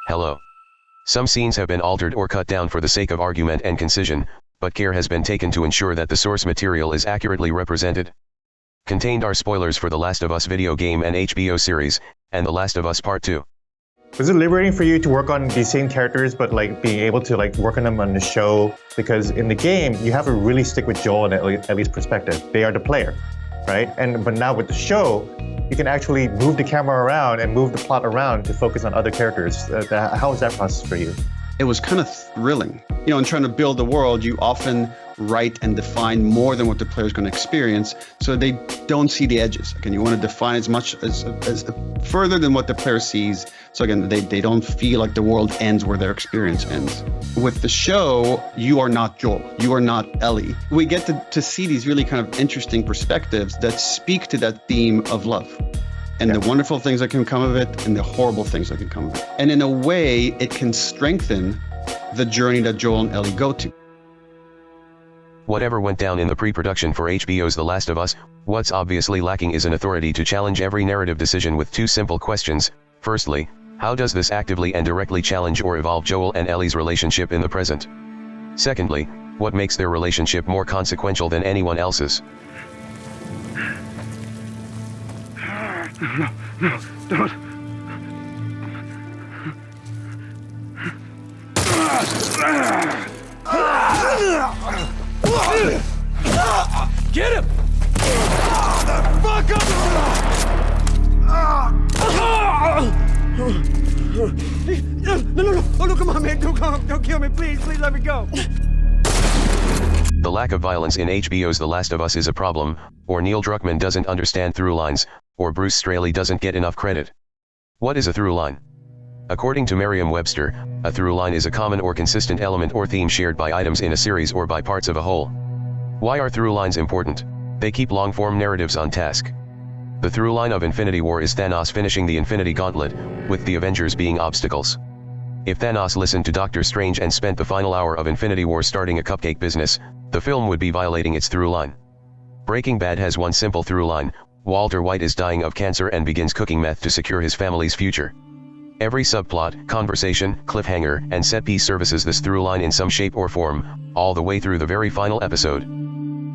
Hello. Some scenes have been altered or cut down for the sake of argument and concision, but care has been taken to ensure that the source material is accurately represented. Contained are spoilers for The Last of Us video game and HBO series, and The Last of Us Part 2. Was it liberating for you to work on these same characters, but like being able to like work on them on the show? Because in the game, you have to really stick with Joel and Ellie's perspective. They are the player, right? But now with the show, you can actually move the camera around and move the plot around to focus on other characters. How was that process for you? It was kind of thrilling. You know, in trying to build the world, you often write and define more than what the player's going to experience, so they don't see the edges. Again, you want to define as much as further than what the player sees, so again, they don't feel like the world ends where their experience ends. With the show, you are not Joel, you are not Ellie. We get to see these really kind of interesting perspectives that speak to that theme of love. And the wonderful things that can come of it, and the horrible things that can come of it. And in a way, it can strengthen the journey that Joel and Ellie go to. Whatever went down in the pre-production for HBO's The Last of Us, what's obviously lacking is an authority to challenge every narrative decision with two simple questions. Firstly, how does this actively and directly challenge or evolve Joel and Ellie's relationship in the present? Secondly, what makes their relationship more consequential than anyone else's? No, don't. Get him! Fuck up! No, come on, man, don't kill me, please let me go. The lack of violence in HBO's The Last of Us is a problem, or Neil Druckmann doesn't understand Throughlines, or Bruce Straley doesn't get enough credit. What is a throughline? According to Merriam-Webster, a throughline is a common or consistent element or theme shared by items in a series or by parts of a whole. Why are throughlines important? They keep long-form narratives on task. The throughline of Infinity War is Thanos finishing the Infinity Gauntlet, with the Avengers being obstacles. If Thanos listened to Doctor Strange and spent the final hour of Infinity War starting a cupcake business, the film would be violating its throughline. Breaking Bad has one simple throughline: Walter White is dying of cancer and begins cooking meth to secure his family's future. Every subplot, conversation, cliffhanger, and set-piece services this throughline in some shape or form, all the way through the very final episode.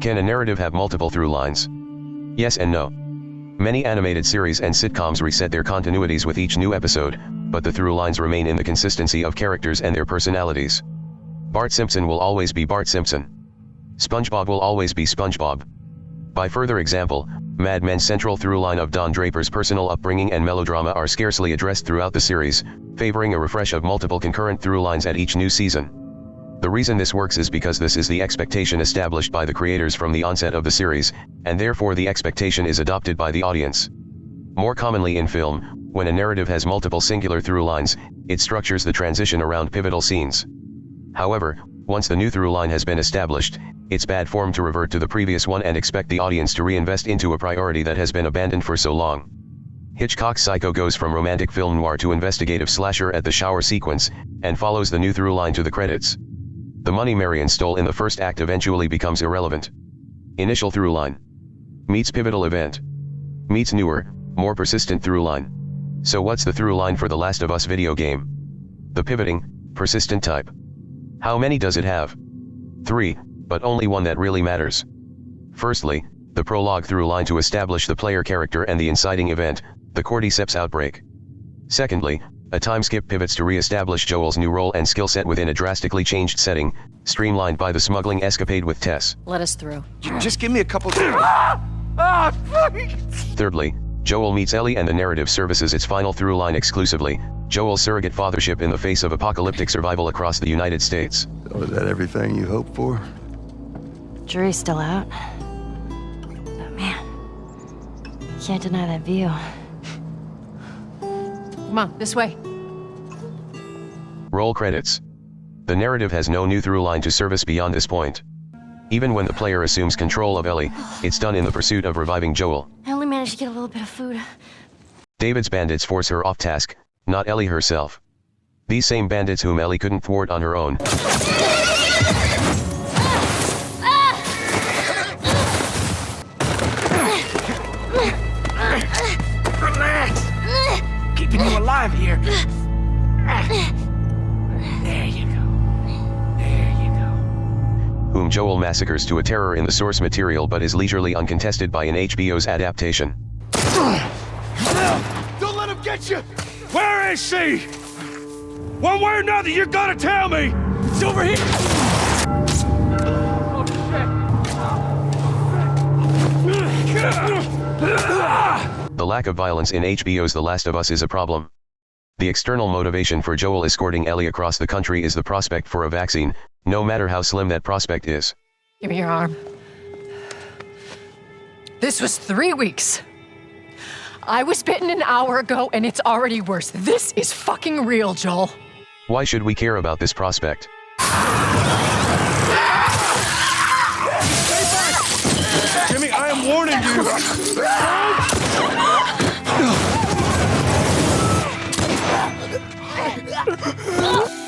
Can a narrative have multiple throughlines? Yes and no. Many animated series and sitcoms reset their continuities with each new episode, but the throughlines remain in the consistency of characters and their personalities. Bart Simpson will always be Bart Simpson. SpongeBob will always be SpongeBob. By further example, Mad Men's central throughline of Don Draper's personal upbringing and melodrama are scarcely addressed throughout the series, favoring a refresh of multiple concurrent throughlines at each new season. The reason this works is because this is the expectation established by the creators from the onset of the series, and therefore the expectation is adopted by the audience. More commonly in film, when a narrative has multiple singular throughlines, it structures the transition around pivotal scenes. However, once the new throughline has been established, it's bad form to revert to the previous one and expect the audience to reinvest into a priority that has been abandoned for so long. Hitchcock's Psycho goes from romantic film noir to investigative slasher at the shower sequence, and follows the new throughline to the credits. The money Marion stole in the first act eventually becomes irrelevant. Initial throughline meets pivotal event meets newer, more persistent throughline. So what's the throughline for The Last of Us video game? The pivoting, persistent type. How many does it have? 3, but only one that really matters. Firstly, the prologue throughline to establish the player character and the inciting event, the Cordyceps outbreak. Secondly, a time skip pivots to re-establish Joel's new role and skill set within a drastically changed setting, streamlined by the smuggling escapade with Tess. Let us through. Just give me a couple. Thirdly, Joel meets Ellie and the narrative services its final throughline exclusively, Joel's surrogate fathership in the face of apocalyptic survival across the United States. Was that everything you hoped for? Jury's still out. But man, can't deny that view. Come on, this way. Roll credits. The narrative has no new throughline to service beyond this point. Even when the player assumes control of Ellie, it's done in the pursuit of reviving Joel. I only managed to get a little bit of food. David's bandits force her off task, not Ellie herself. These same bandits whom Ellie couldn't thwart on her own. Relax. Keeping you alive here. There you go. There you go. Whom Joel massacres to a terror in the source material but is leisurely uncontested by in HBO's adaptation. Don't let him get you! Where is she? One way or another, you're gonna tell me! It's over here! The lack of violence in HBO's The Last of Us is a problem. The external motivation for Joel escorting Ellie across the country is the prospect for a vaccine, no matter how slim that prospect is. Give me your arm. This was 3 weeks. I was bitten an hour ago, and it's already worse. This is fucking real, Joel. Why should we care about this prospect? Jimmy, I am warning you!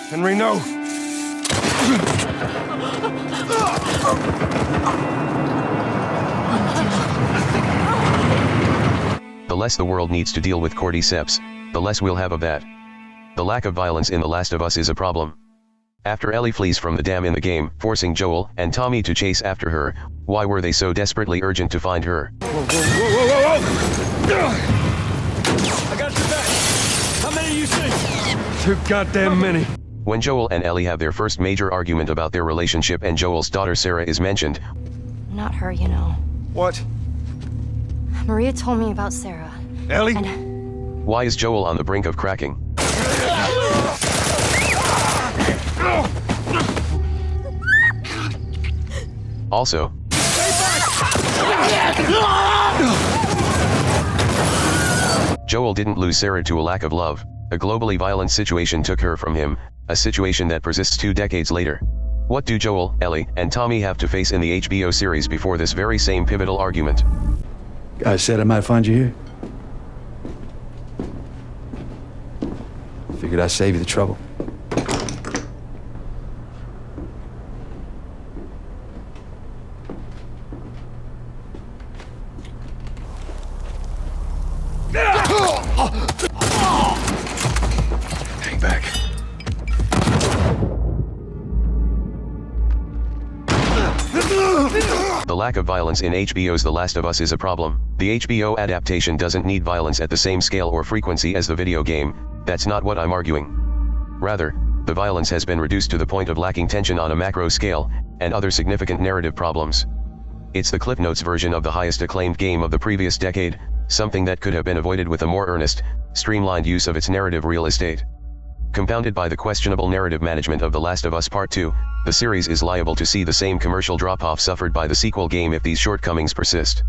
Henry, no! The less the world needs to deal with cordyceps, the less we'll have of that. The lack of violence in The Last of Us is a problem. After Ellie flees from the dam in the game, forcing Joel and Tommy to chase after her, why were they so desperately urgent to find her? Whoa! I got your back! How many do you see? Too goddamn many. When Joel and Ellie have their first major argument about their relationship and Joel's daughter Sarah is mentioned, Not her, you know. What? Maria told me about Sarah. Ellie? And why is Joel on the brink of cracking? Also, Joel didn't lose Sarah to a lack of love. A globally violent situation took her from him, a situation that persists 2 decades later. What do Joel, Ellie, and Tommy have to face in the HBO series before this very same pivotal argument? I said I might find you here. Figured I'd save you the trouble. Hang back. The lack of violence in HBO's The Last of Us is a problem. The HBO adaptation doesn't need violence at the same scale or frequency as the video game. That's not what I'm arguing. Rather, the violence has been reduced to the point of lacking tension on a macro scale, and other significant narrative problems. It's the Cliff Notes version of the highest acclaimed game of the previous decade, something that could have been avoided with a more earnest, streamlined use of its narrative real estate. Compounded by the questionable narrative management of The Last of Us Part 2, the series is liable to see the same commercial drop-off suffered by the sequel game if these shortcomings persist.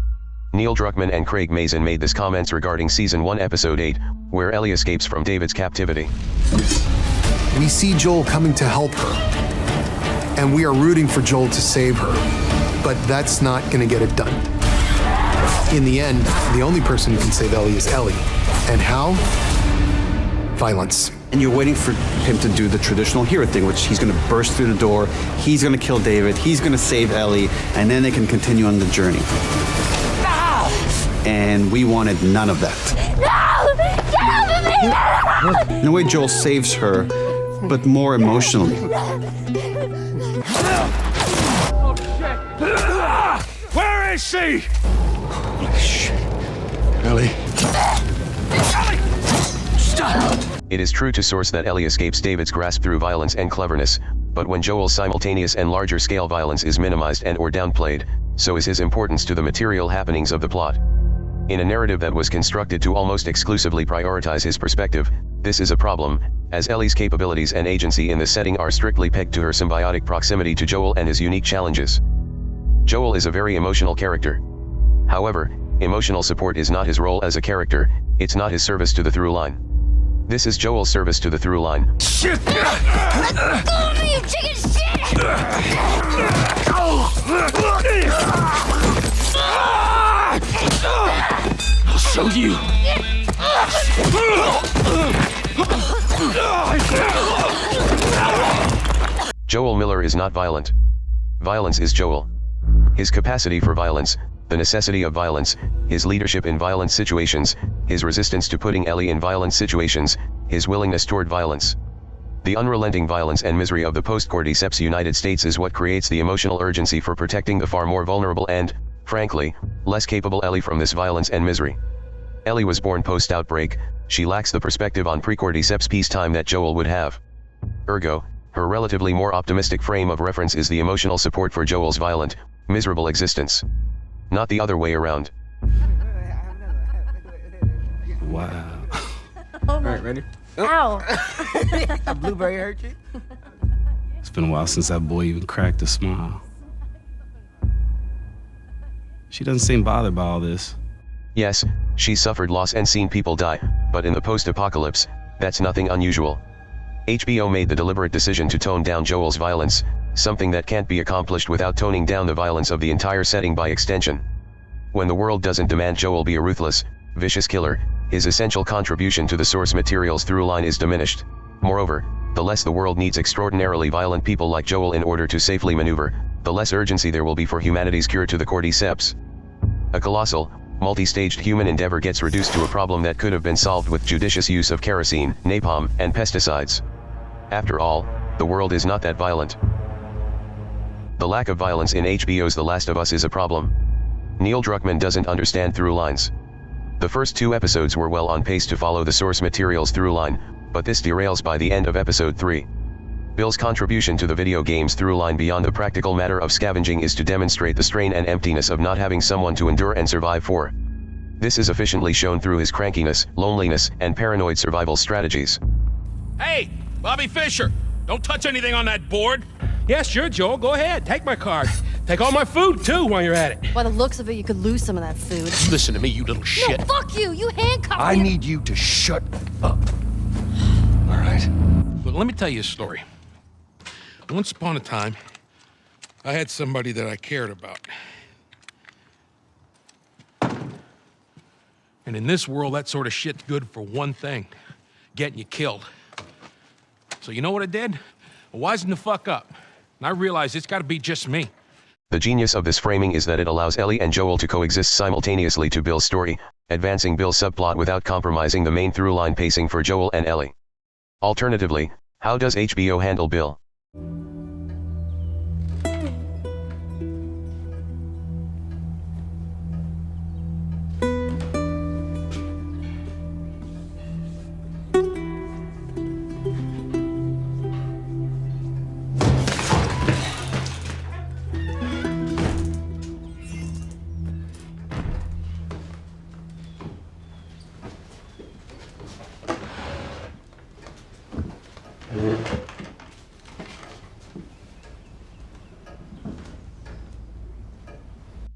Neil Druckmann and Craig Mazin made this comments regarding Season 1 Episode 8, where Ellie escapes from David's captivity. We see Joel coming to help her, and we are rooting for Joel to save her, but that's not going to get it done. In the end, the only person who can save Ellie is Ellie. And how? Violence. And you're waiting for him to do the traditional hero thing, which he's going to burst through the door, he's going to kill David, he's going to save Ellie, and then they can continue on the journey. No! And we wanted none of that. No! Get off of me! In a way, Joel saves her, but more emotionally. Where is she? Holy shit. Ellie. Stop! It is true to source that Ellie escapes David's grasp through violence and cleverness, but when Joel's simultaneous and larger scale violence is minimized and or downplayed, so is his importance to the material happenings of the plot. In a narrative that was constructed to almost exclusively prioritize his perspective, this is a problem, as Ellie's capabilities and agency in this setting are strictly pegged to her symbiotic proximity to Joel and his unique challenges. Joel is a very emotional character. However, emotional support is not his role as a character, it's not his service to the Throughline. This is Joel's service to the Throughline. Shit! Let go of me, you chicken shit! I'll show you! Joel Miller is not violent. Violence is Joel. His capacity for violence, the necessity of violence, his leadership in violent situations, his resistance to putting Ellie in violent situations, his willingness toward violence. The unrelenting violence and misery of the post-cordyceps United States is what creates the emotional urgency for protecting the far more vulnerable and, frankly, less capable Ellie from this violence and misery. Ellie was born post-outbreak, she lacks the perspective on pre-cordyceps peacetime that Joel would have. Ergo, her relatively more optimistic frame of reference is the emotional support for Joel's violent, miserable existence. Not the other way around. Wow. All right, ready? Ow. A blueberry hurt you? It's been a while since that boy even cracked a smile. She doesn't seem bothered by all this. Yes, she's suffered loss and seen people die, but in the post-apocalypse, that's nothing unusual. HBO made the deliberate decision to tone down Joel's violence, something that can't be accomplished without toning down the violence of the entire setting by extension. When the world doesn't demand Joel be a ruthless, vicious killer, his essential contribution to the source material's through-line is diminished. Moreover, the less the world needs extraordinarily violent people like Joel in order to safely maneuver, the less urgency there will be for humanity's cure to the cordyceps. A colossal, multi-staged human endeavor gets reduced to a problem that could have been solved with judicious use of kerosene, napalm, and pesticides. After all, the world is not that violent. The lack of violence in HBO's The Last of Us is a problem. Neil Druckmann doesn't understand Throughlines. The first 2 episodes were well on pace to follow the source material's throughline, but this derails by the end of episode 3. Bill's contribution to the video game's throughline beyond the practical matter of scavenging is to demonstrate the strain and emptiness of not having someone to endure and survive for. This is efficiently shown through his crankiness, loneliness, and paranoid survival strategies. Hey, Bobby Fischer, don't touch anything on that board. Yeah, sure, Joel, go ahead. Take my card. Take all my food, too, while you're at it. By the looks of it, you could lose some of that food. Listen to me, you little shit. No, fuck you! You handcuffed me! I need you to shut up. All right? But let me tell you a story. Once upon a time, I had somebody that I cared about. And in this world, that sort of shit's good for one thing, getting you killed. So you know what I did? I wisened the fuck up. And I realized it's gotta be just me. The genius of this framing is that it allows Ellie and Joel to coexist simultaneously to Bill's story, advancing Bill's subplot without compromising the main through-line pacing for Joel and Ellie. Alternatively, how does HBO handle Bill?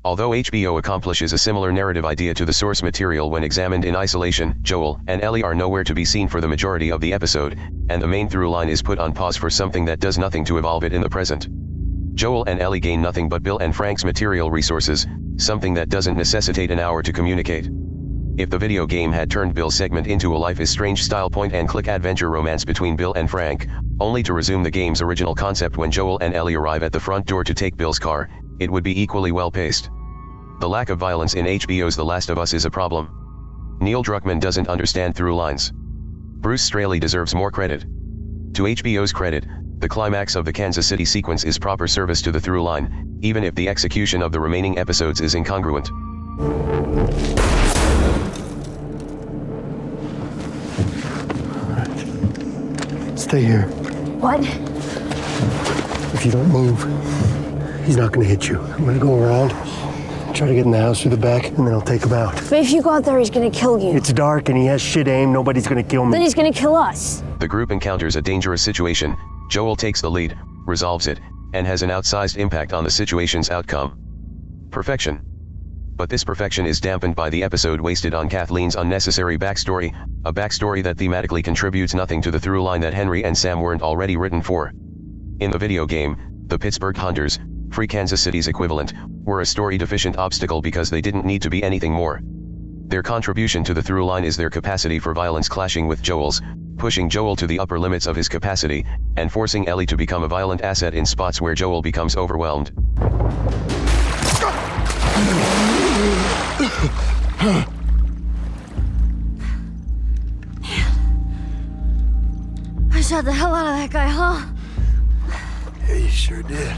Although HBO accomplishes a similar narrative idea to the source material when examined in isolation, Joel and Ellie are nowhere to be seen for the majority of the episode, and the main through line is put on pause for something that does nothing to evolve it in the present. Joel and Ellie gain nothing but Bill and Frank's material resources, something that doesn't necessitate an hour to communicate. If the video game had turned Bill's segment into a Life is Strange style point-and-click adventure romance between Bill and Frank, only to resume the game's original concept when Joel and Ellie arrive at the front door to take Bill's car, it would be equally well-paced. The lack of violence in HBO's The Last of Us is a problem. Neil Druckmann doesn't understand Throughlines. Bruce Straley deserves more credit. To HBO's credit, the climax of the Kansas City sequence is proper service to the throughline, even if the execution of the remaining episodes is incongruent. Stay here. What? If you don't move, he's not gonna hit you. I'm gonna go around, try to get in the house through the back, and then I'll take him out. But if you go out there, he's gonna kill you. It's dark and he has shit aim. Nobody's gonna kill me. Then he's gonna kill us. The group encounters a dangerous situation, Joel takes the lead, resolves it, and has an outsized impact on the situation's outcome. Perfection. But this perfection is dampened by the episode wasted on Kathleen's unnecessary backstory, a backstory that thematically contributes nothing to the through line that Henry and Sam weren't already written for. In the video game, the Pittsburgh Hunters, Free Kansas City's equivalent, were a story-deficient obstacle because they didn't need to be anything more. Their contribution to the through line is their capacity for violence clashing with Joel's, pushing Joel to the upper limits of his capacity, and forcing Ellie to become a violent asset in spots where Joel becomes overwhelmed. I shot the hell out of that guy, huh? Yeah, you sure did.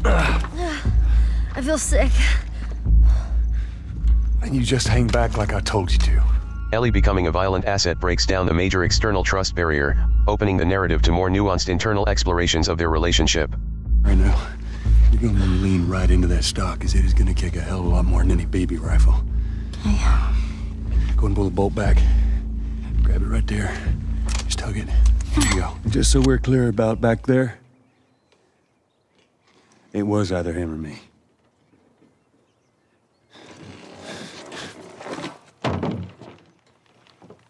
I feel sick. And you just hang back like I told you to. Ellie becoming a violent asset breaks down the major external trust barrier, opening the narrative to more nuanced internal explorations of their relationship. Right now, you're gonna lean right into that stock, because it is gonna kick a hell of a lot more than any baby rifle. Okay. Go and pull the bolt back. Grab it right there. Just tug it. There you go. Just so we're clear about back there, it was either him or me.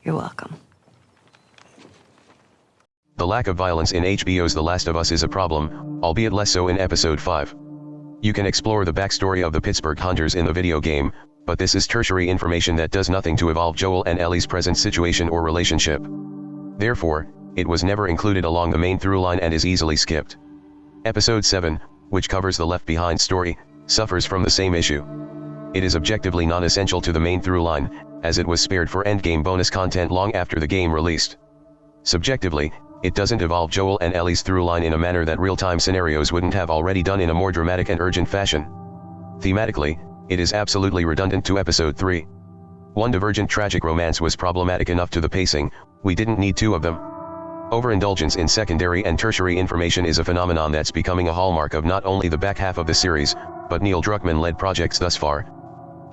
You're welcome. The lack of violence in HBO's The Last of Us is a problem, albeit less so in episode 5. You can explore the backstory of the Pittsburgh Hunters in the video game, but this is tertiary information that does nothing to evolve Joel and Ellie's present situation or relationship. Therefore, it was never included along the main through line and is easily skipped. Episode 7, which covers the Left Behind story, suffers from the same issue. It is objectively non-essential to the main through line, as it was spared for endgame bonus content long after the game released. Subjectively, it doesn't evolve Joel and Ellie's through line in a manner that real-time scenarios wouldn't have already done in a more dramatic and urgent fashion. Thematically, it is absolutely redundant to episode 3. One divergent tragic romance was problematic enough to the pacing, we didn't need 2 of them. Overindulgence in secondary and tertiary information is a phenomenon that's becoming a hallmark of not only the back half of the series, but Neil Druckmann-led projects thus far.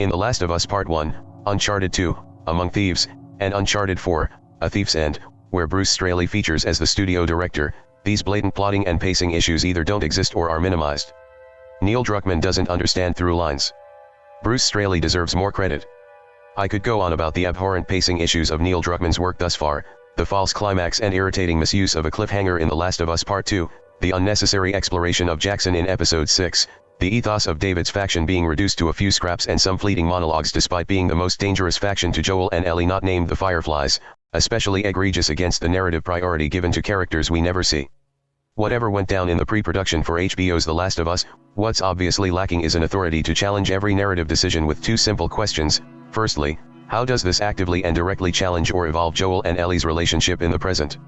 In The Last of Us Part 1, Uncharted 2, Among Thieves, and Uncharted 4, A Thief's End, where Bruce Straley features as the studio director, these blatant plotting and pacing issues either don't exist or are minimized. Neil Druckmann doesn't understand through lines. Bruce Straley deserves more credit. I could go on about the abhorrent pacing issues of Neil Druckmann's work thus far, the false climax and irritating misuse of a cliffhanger in The Last of Us Part 2, the unnecessary exploration of Jackson in Episode 6, the ethos of David's faction being reduced to a few scraps and some fleeting monologues despite being the most dangerous faction to Joel and Ellie not named the Fireflies, especially egregious against the narrative priority given to characters we never see. Whatever went down in the pre-production for HBO's The Last of Us, what's obviously lacking is an authority to challenge every narrative decision with 2 simple questions. Firstly, how does this actively and directly challenge or evolve Joel and Ellie's relationship in the present?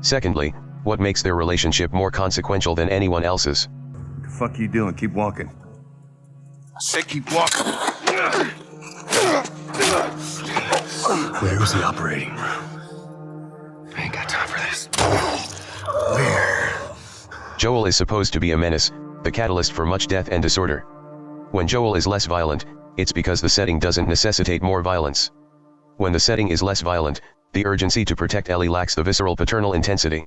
Secondly, what makes their relationship more consequential than anyone else's? What the fuck you doing? Keep walking. I said keep walking. Where's the operating room? I ain't got time for this. Where? Joel is supposed to be a menace, the catalyst for much death and disorder. When Joel is less violent, it's because the setting doesn't necessitate more violence. When the setting is less violent, the urgency to protect Ellie lacks the visceral paternal intensity.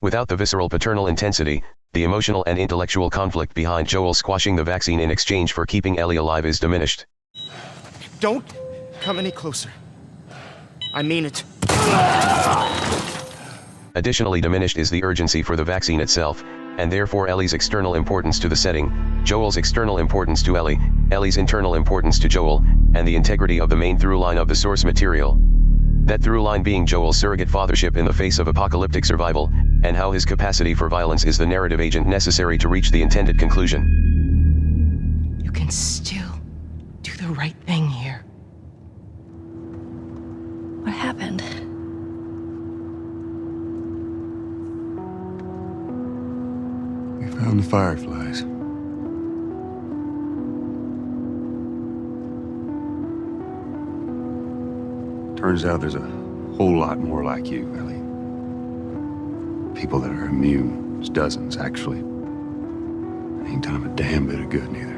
Without the visceral paternal intensity, the emotional and intellectual conflict behind Joel squashing the vaccine in exchange for keeping Ellie alive is diminished. Don't come any closer. I mean it. Additionally diminished is the urgency for the vaccine itself, and therefore Ellie's external importance to the setting, Joel's external importance to Ellie, Ellie's internal importance to Joel, and the integrity of the main through line of the source material. That through line being Joel's surrogate fathership in the face of apocalyptic survival, and how his capacity for violence is the narrative agent necessary to reach the intended conclusion. You can still do the right thing here. What happened? We found the Fireflies. Turns out there's a whole lot more like you, Ellie. People that are immune. There's dozens, actually. Ain't done them a damn bit of good, neither.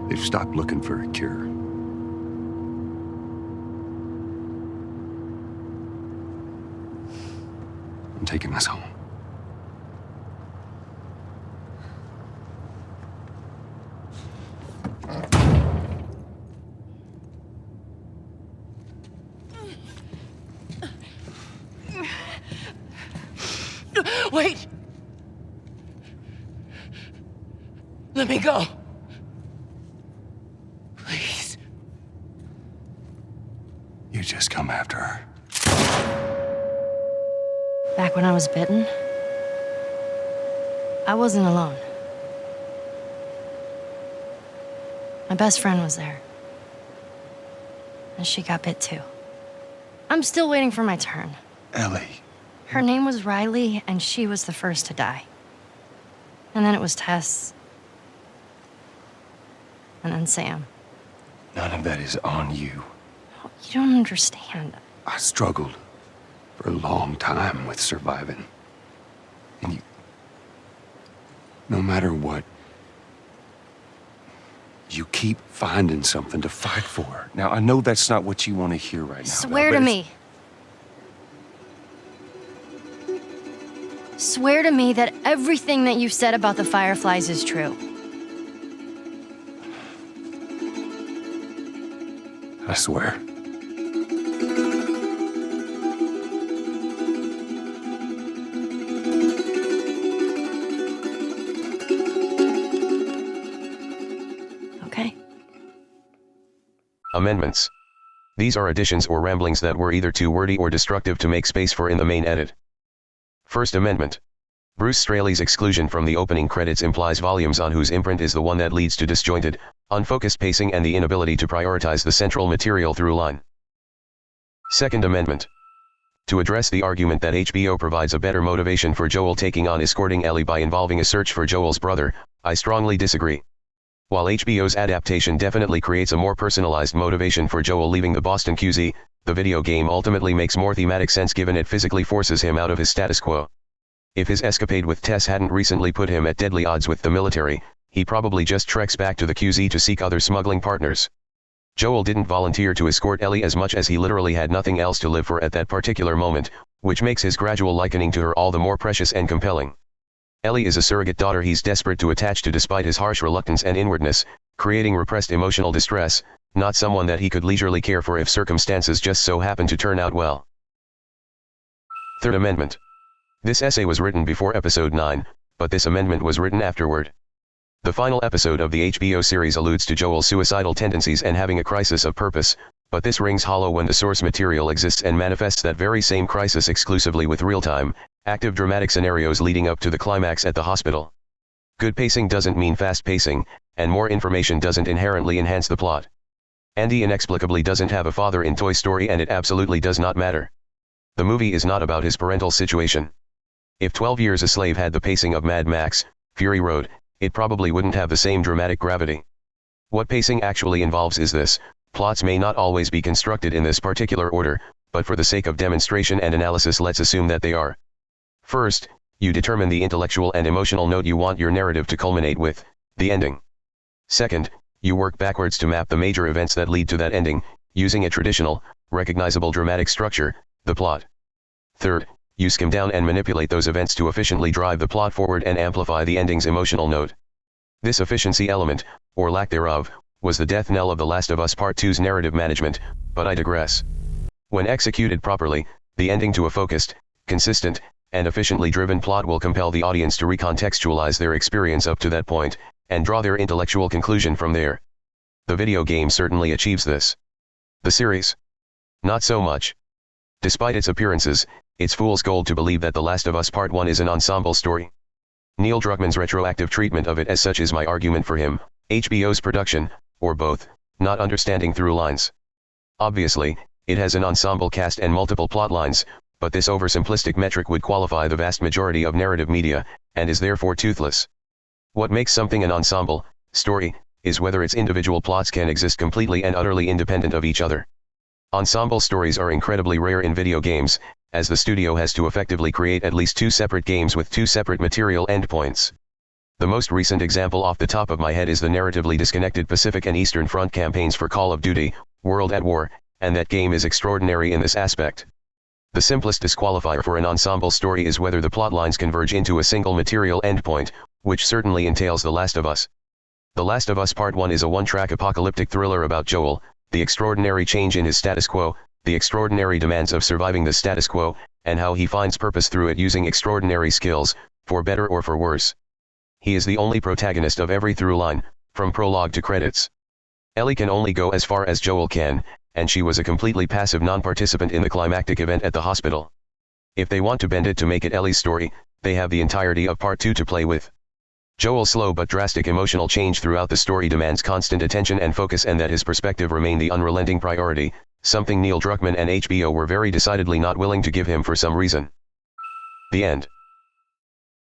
They've stopped looking for a cure. I'm taking us home. Wait! Let me go. Please. You just come after her. Back when I was bitten, I wasn't alone. My best friend was there. And she got bit too. I'm still waiting for my turn. Ellie. Her name was Riley, and she was the first to die. And then it was Tess. And then Sam. None of that is on you. You don't understand. I struggled for a long time with surviving. And you... No matter what, you keep finding something to fight for. Now, I know that's not what you want to hear right now. Swear to me. Swear to me that everything that you've said about the Fireflies is true. I swear. Okay. Amendments. These are additions or ramblings that were either too wordy or destructive to make space for in the main edit. First Amendment. Bruce Straley's exclusion from the opening credits implies volumes on whose imprint is the one that leads to disjointed, unfocused pacing and the inability to prioritize the central material through line. Second Amendment. To address the argument that HBO provides a better motivation for Joel taking on escorting Ellie by involving a search for Joel's brother, I strongly disagree. While HBO's adaptation definitely creates a more personalized motivation for Joel leaving the Boston QZ, the video game ultimately makes more thematic sense given it physically forces him out of his status quo. If his escapade with Tess hadn't recently put him at deadly odds with the military, he probably just treks back to the QZ to seek other smuggling partners. Joel didn't volunteer to escort Ellie as much as he literally had nothing else to live for at that particular moment, which makes his gradual likening to her all the more precious and compelling. Ellie is a surrogate daughter he's desperate to attach to despite his harsh reluctance and inwardness, creating repressed emotional distress, not someone that he could leisurely care for if circumstances just so happen to turn out well. Third Amendment. This essay was written before Episode 9, but this amendment was written afterward. The final episode of the HBO series alludes to Joel's suicidal tendencies and having a crisis of purpose, but this rings hollow when the source material exists and manifests that very same crisis exclusively with real-time, active dramatic scenarios leading up to the climax at the hospital. Good pacing doesn't mean fast pacing, and more information doesn't inherently enhance the plot. Andy inexplicably doesn't have a father in Toy Story and it absolutely does not matter. The movie is not about his parental situation. If 12 Years a Slave had the pacing of Mad Max, Fury Road, it probably wouldn't have the same dramatic gravity. What pacing actually involves is this: plots may not always be constructed in this particular order, but for the sake of demonstration and analysis let's assume that they are. First, you determine the intellectual and emotional note you want your narrative to culminate with, the ending. Second, you work backwards to map the major events that lead to that ending, using a traditional, recognizable dramatic structure, the plot. Third, you skim down and manipulate those events to efficiently drive the plot forward and amplify the ending's emotional note. This efficiency element, or lack thereof, was the death knell of The Last of Us Part 2's narrative management, but I digress. When executed properly, the ending to a focused, consistent, and efficiently driven plot will compel the audience to recontextualize their experience up to that point, and draw their intellectual conclusion from there. The video game certainly achieves this. The series? Not so much. Despite its appearances, it's fool's gold to believe that The Last of Us Part 1 is an ensemble story. Neil Druckmann's retroactive treatment of it as such is my argument for him, HBO's production, or both, not understanding Throughlines. Obviously, it has an ensemble cast and multiple plot lines, but this oversimplistic metric would qualify the vast majority of narrative media, and is therefore toothless. What makes something an ensemble story is whether its individual plots can exist completely and utterly independent of each other. Ensemble stories are incredibly rare in video games, as the studio has to effectively create at least two separate games with two separate material endpoints. The most recent example off the top of my head is the narratively disconnected Pacific and Eastern Front campaigns for Call of Duty, World at War, and that game is extraordinary in this aspect. The simplest disqualifier for an ensemble story is whether the plot lines converge into a single material endpoint, which certainly entails The Last of Us. The Last of Us Part 1 is a one-track apocalyptic thriller about Joel, the extraordinary change in his status quo, the extraordinary demands of surviving the status quo, and how he finds purpose through it using extraordinary skills, for better or for worse. He is the only protagonist of every through line, from prologue to credits. Ellie can only go as far as Joel can, and she was a completely passive non-participant in the climactic event at the hospital. If they want to bend it to make it Ellie's story, they have the entirety of Part 2 to play with. Joel's slow but drastic emotional change throughout the story demands constant attention and focus, and that his perspective remain the unrelenting priority, something Neil Druckmann and HBO were very decidedly not willing to give him for some reason. The end.